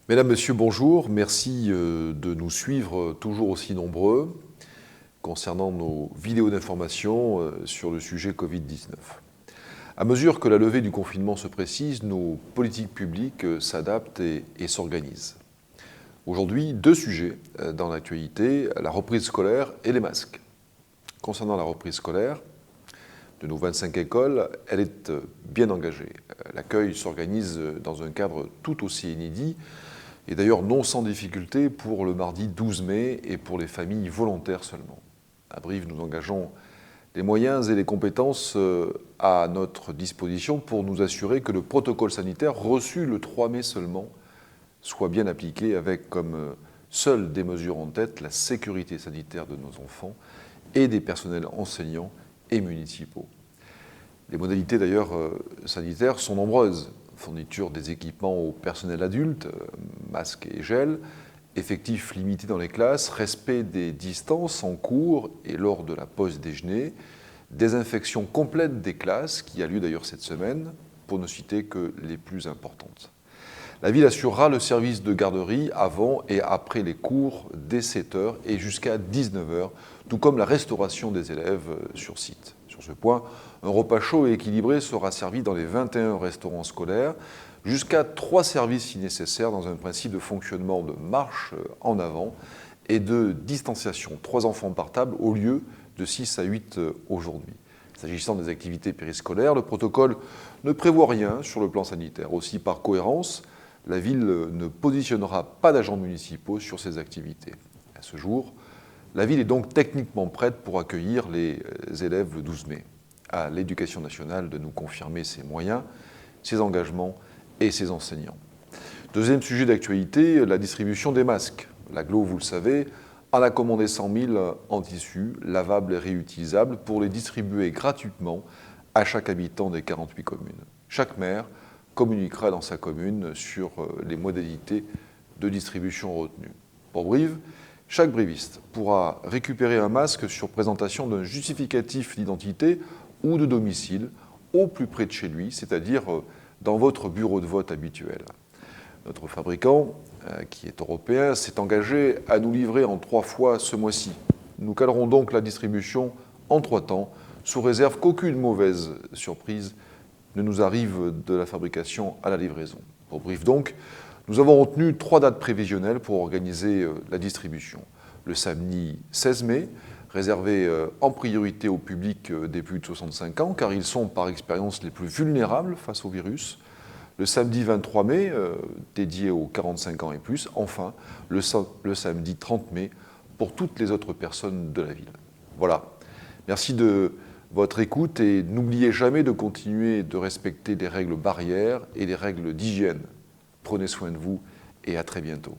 Mesdames, Messieurs, bonjour. Merci de nous suivre toujours aussi nombreux concernant nos vidéos d'information sur le sujet Covid-19. À mesure que la levée du confinement se précise, nos politiques publiques s'adaptent et s'organisent. Aujourd'hui, deux sujets dans l'actualité, la reprise scolaire et les masques. Concernant la reprise scolaire, de nos 25 écoles, elle est bien engagée. L'accueil s'organise dans un cadre tout aussi inédit, et d'ailleurs non sans difficulté pour le mardi 12 mai et pour les familles volontaires seulement. À Brive, nous engageons les moyens et les compétences à notre disposition pour nous assurer que le protocole sanitaire reçu le 3 mai seulement soit bien appliqué avec comme seules des mesures en tête la sécurité sanitaire de nos enfants et des personnels enseignants et municipaux. Les modalités d'ailleurs sanitaires sont nombreuses. Fourniture des équipements au personnel adulte, masques et gel, effectifs limités dans les classes, respect des distances en cours et lors de la pause déjeuner, désinfection complète des classes, qui a lieu d'ailleurs cette semaine, pour ne citer que les plus importantes. La ville assurera le service de garderie avant et après les cours dès 7h et jusqu'à 19h, tout comme la restauration des élèves sur site. Sur ce point, un repas chaud et équilibré sera servi dans les 21 restaurants scolaires, jusqu'à 3 services si nécessaire dans un principe de fonctionnement de marche en avant et de distanciation, 3 enfants par table au lieu de 6 à 8 aujourd'hui. S'agissant des activités périscolaires, le protocole ne prévoit rien sur le plan sanitaire. Aussi, par cohérence, la ville ne positionnera pas d'agents municipaux sur ces activités. À ce jour, la ville est donc techniquement prête pour accueillir les élèves le 12 mai. À l'Éducation nationale de nous confirmer ses moyens, ses engagements et ses enseignants. Deuxième sujet d'actualité, la distribution des masques. L'Agglo, vous le savez, en a commandé 100 000 en tissu, lavables et réutilisables, pour les distribuer gratuitement à chaque habitant des 48 communes. Chaque maire communiquera dans sa commune sur les modalités de distribution retenues. Pour Brive, chaque briviste pourra récupérer un masque sur présentation d'un justificatif d'identité ou de domicile au plus près de chez lui, c'est-à-dire dans votre bureau de vote habituel. Notre fabricant, qui est européen, s'est engagé à nous livrer en 3 fois ce mois-ci. Nous calerons donc la distribution en 3 temps, sous réserve qu'aucune mauvaise surprise ne nous arrive de la fabrication à la livraison. Pour Brive donc, nous avons retenu 3 dates prévisionnelles pour organiser la distribution. Le samedi 16 mai, réservé en priorité au public des plus de 65 ans, car ils sont par expérience les plus vulnérables face au virus. Le samedi 23 mai, dédié aux 45 ans et plus. Enfin, le samedi 30 mai, pour toutes les autres personnes de la ville. Voilà. Merci de votre écoute et n'oubliez jamais de continuer de respecter les règles barrières et les règles d'hygiène. Prenez soin de vous et à très bientôt.